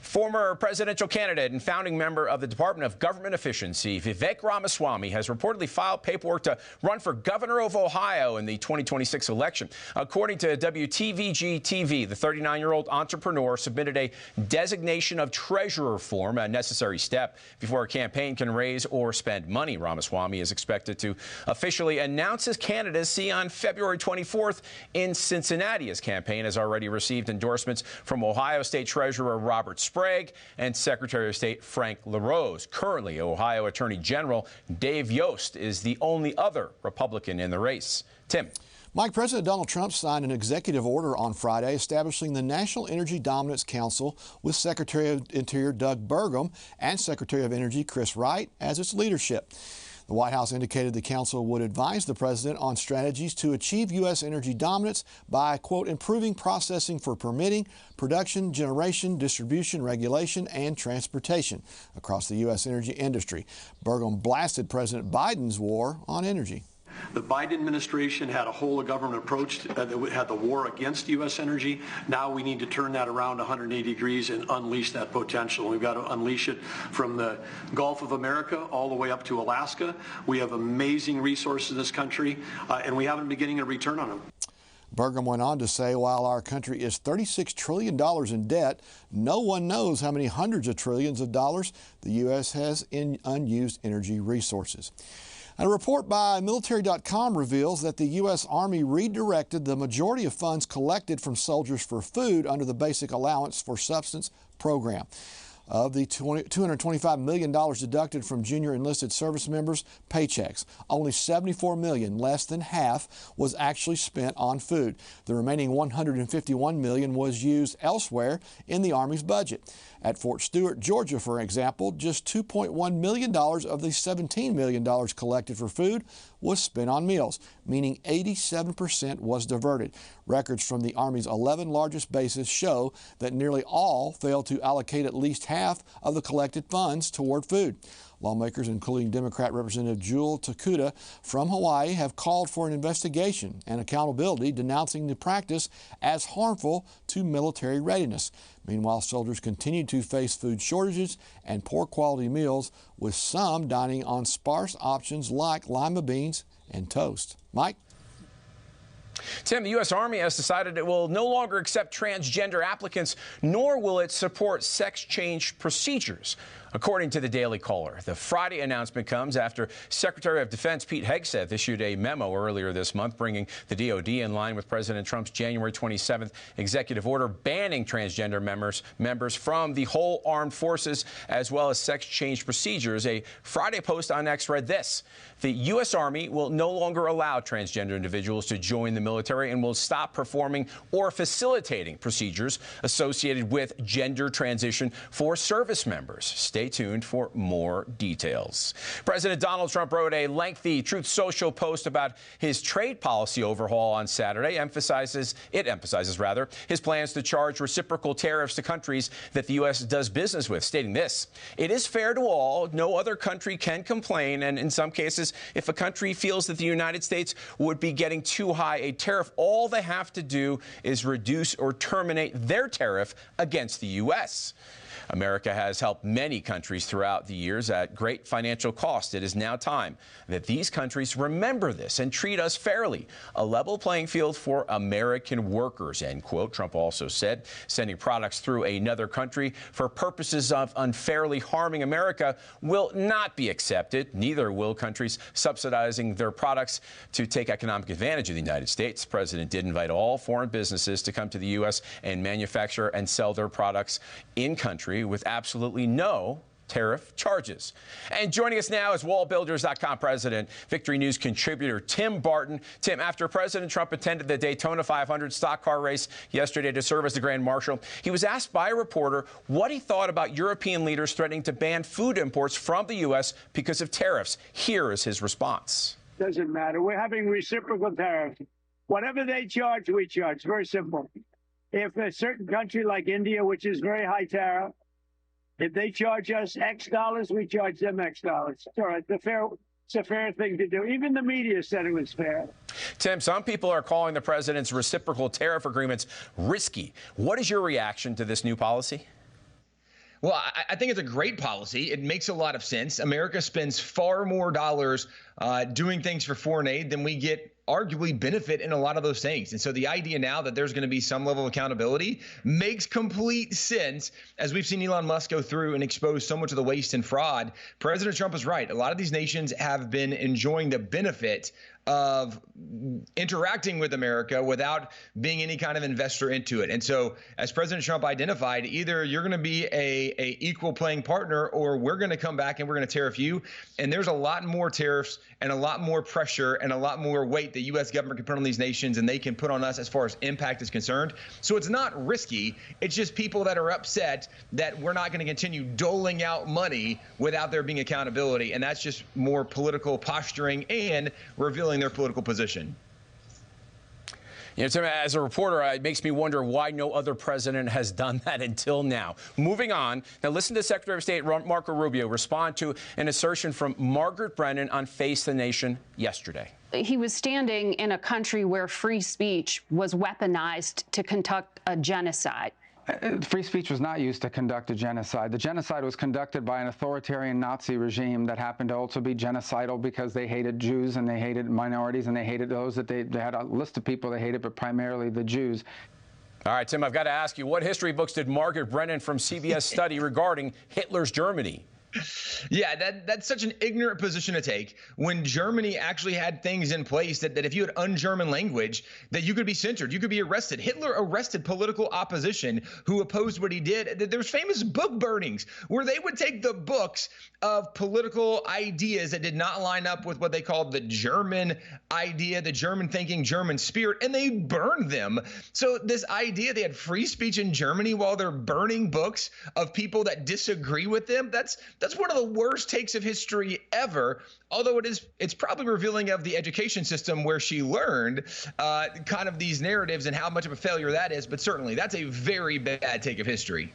Former presidential candidate and founding member of the Department of Government Efficiency, Vivek Ramaswamy, has reportedly filed paperwork to run for governor of Ohio in the 2026 election. According to WTVG-TV, the 39-year-old entrepreneur submitted a designation of treasurer form, a necessary step before a campaign can raise or spend money. Ramaswamy is expected to officially announce his candidacy on February 24th in Cincinnati. His campaign has already received endorsements from Ohio State Treasurer Robert Sprague and Secretary of State Frank LaRose. Currently, Ohio Attorney General Dave Yost is the only other Republican in the race. Tim. Mike, President Donald Trump signed an executive order on Friday establishing the National Energy Dominance Council with Secretary of Interior Doug Burgum and Secretary of Energy Chris Wright as its leadership. The White House indicated the council would advise the president on strategies to achieve U.S. energy dominance by, quote, improving processing for permitting, production, generation, distribution, regulation, and transportation across the U.S. energy industry. Burgum blasted President Biden's war on energy. The Biden administration had a whole-of-government approach that had the war against U.S. energy. Now we need to turn that around 180 degrees and unleash that potential. We've got to unleash it from the Gulf of America all the way up to Alaska. We have amazing resources in this country, and we haven't been getting a return on them. Burgum went on to say while our country is $36 trillion in debt, no one knows how many hundreds of trillions of dollars the U.S. has in unused energy resources. A report by Military.com reveals that the U.S. Army redirected the majority of funds collected from soldiers for food under the Basic Allowance for Subsistence program. Of the $225 million deducted from junior enlisted service members' paychecks, only $74 million, less than half, was actually spent on food. The remaining $151 million was used elsewhere in the Army's budget. At Fort Stewart, Georgia, for example, just $2.1 million of the $17 million collected for food was spent on meals, meaning 87% was diverted. Records from the Army's 11 largest bases show that nearly all failed to allocate at least half of the collected funds toward food. Lawmakers, including Democrat Representative Jewel Takuda from Hawaii, have called for an investigation and accountability, denouncing the practice as harmful to military readiness. Meanwhile, soldiers continue to face food shortages and poor quality meals, with some dining on sparse options like lima beans and toast. Mike? Tim, the U.S. Army has decided it will no longer accept transgender applicants, nor will it support sex change procedures. According to the Daily Caller, the Friday announcement comes after Secretary of Defense Pete Hegseth issued a memo earlier this month bringing the DOD in line with President Trump's January 27th executive order banning transgender members from the whole armed forces as well as sex change procedures. A Friday post on X read this: the U.S. Army will no longer allow transgender individuals to join the military and will stop performing or facilitating procedures associated with gender transition for service members. Stay tuned for more details. President Donald Trump wrote a lengthy Truth Social post about his trade policy overhaul on Saturday. It emphasizes his plans to charge reciprocal tariffs to countries that the U.S. does business with, stating this: "It is fair to all. No other country can complain, and in some cases, if a country feels that the United States would be getting too high a tariff, all they have to do is reduce or terminate their tariff against the U.S." America has helped many countries throughout the years at great financial cost. It is now time that these countries remember this and treat us fairly. A level playing field for American workers, end quote. Trump also said sending products through another country for purposes of unfairly harming America will not be accepted. Neither will countries subsidizing their products to take economic advantage of the United States. The president did invite all foreign businesses to come to the U.S. and manufacture and sell their products in country with absolutely no tariff charges. And joining us now is wallbuilders.com president, Victory News contributor Tim Barton. Tim, after President Trump attended the Daytona 500 stock car race yesterday to serve as the Grand Marshal, he was asked by a reporter what he thought about European leaders threatening to ban food imports from the U.S. because of tariffs. Here is his response. Doesn't matter. We're having reciprocal tariffs. Whatever they charge, we charge. Very simple. If a certain country like India, which is very high tariff, if they charge us X dollars, we charge them X dollars. It's all right. It's a fair thing to do. Even the media said it was fair. Tim, some people are calling the president's reciprocal tariff agreements risky. What is your reaction to this new policy? Well, I think it's a great policy. It makes a lot of sense. America spends far more dollars doing things for foreign aid than we get arguably benefit in a lot of those things. And so the idea now that there's going to be some level of accountability makes complete sense as we've seen Elon Musk go through and expose so much of the waste and fraud. President Trump is right. A lot of these nations have been enjoying the benefit of interacting with America without being any kind of investor into it. And so as President Trump identified, either you're going to be a equal playing partner or we're going to come back and we're going to tariff you. And there's a lot more tariffs and a lot more pressure and a lot more weight the U.S. government can put on these nations and they can put on us as far as impact is concerned. So it's not risky. It's just people that are upset that we're not going to continue doling out money without there being accountability. And that's just more political posturing and revealing their political position. You know, Tim, as a reporter, it makes me wonder why no other president has done that until now. Moving on, now listen to Secretary of State Marco Rubio respond to an assertion from Margaret Brennan on Face the Nation yesterday. He was standing in a country where free speech was weaponized to conduct a genocide. Free speech was not used to conduct a genocide. The genocide was conducted by an authoritarian Nazi regime that happened to also be genocidal because they hated Jews and they hated minorities and they hated those that they had a list of people they hated, but primarily the Jews. All right, Tim, I've got to ask you, what history books did Margaret Brennan from CBS study regarding Hitler's Germany? Yeah, that's such an ignorant position to take when Germany actually had things in place that if you had un-German language, that you could be censored, you could be arrested. Hitler arrested political opposition who opposed what he did. There's famous book burnings where they would take the books of political ideas that did not line up with what they called the German idea, the German thinking, German spirit, and they burned them. So this idea they had free speech in Germany while they're burning books of people that disagree with them, that's one of the worst takes of history ever, although it's probably revealing of the education system where she learned kind of these narratives and how much of a failure that is. But certainly that's a very bad take of history.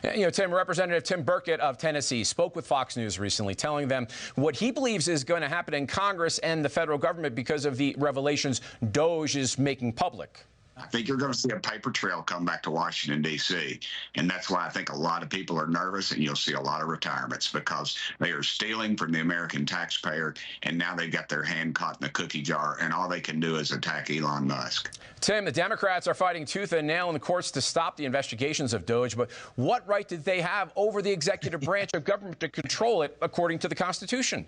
You know, Tim, Representative Tim Burkett of Tennessee spoke with Fox News recently, telling them what he believes is going to happen in Congress and the federal government because of the revelations DOJ is making public. I think you're going to see a paper trail come back to Washington, D.C., and that's why I think a lot of people are nervous, and you'll see a lot of retirements because they are stealing from the American taxpayer, and now they've got their hand caught in the cookie jar, and all they can do is attack Elon Musk. Tim, the Democrats are fighting tooth and nail in the courts to stop the investigations of DOJ, but what right did they have over the executive branch of government to control it according to the Constitution?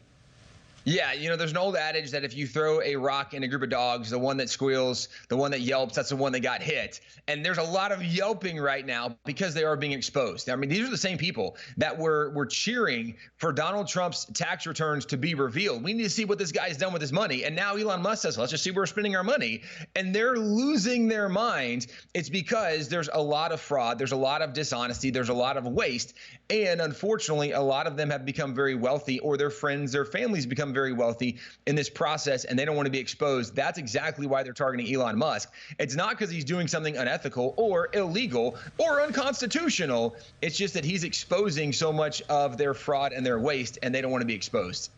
Yeah, you know, there's an old adage that if you throw a rock in a group of dogs, the one that squeals, the one that yelps, that's the one that got hit. And there's a lot of yelping right now because they are being exposed. I mean, these are the same people that were cheering for Donald Trump's tax returns to be revealed. We need to see what this guy's done with his money. And now Elon Musk says, let's just see where we're spending our money. And they're losing their minds. It's because there's a lot of fraud. There's a lot of dishonesty. There's a lot of waste. And unfortunately, a lot of them have become very wealthy, or their friends, their families become very wealthy in this process, and they don't want to be exposed. That's exactly why they're targeting Elon Musk. It's not because he's doing something unethical or illegal or unconstitutional. It's just that he's exposing so much of their fraud and their waste, and they don't want to be exposed.